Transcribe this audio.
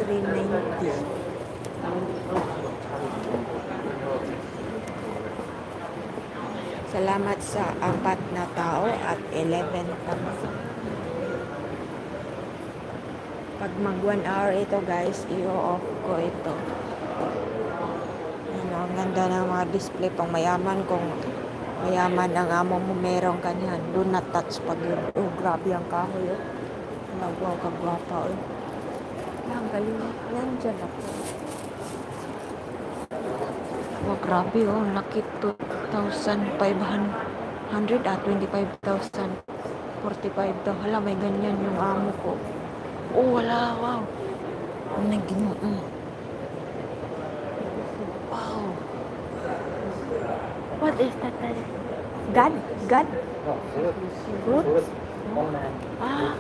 390. Salamat sa 4 na tao at 11 thumbs up. Pag mag 1 hour ito guys, i-off ko ito. Ano, ang ganda ng mga display pang mayaman. Kung mayaman ang amo mo, merong kanyan. Do not touch pag yun. Oh, grabe ang kahoy. Oh. Wow, kagwapa. Oh. Ang galing. Nandyan ako. Oh, grabe. Oh, nakit 2,500 at 25,000. 45 daw. Hala, may ganyan yung amo ko. Oh, wala. Wow. Wow. What is that? God? God? No, fruit. Fruit? Fruit. Ah.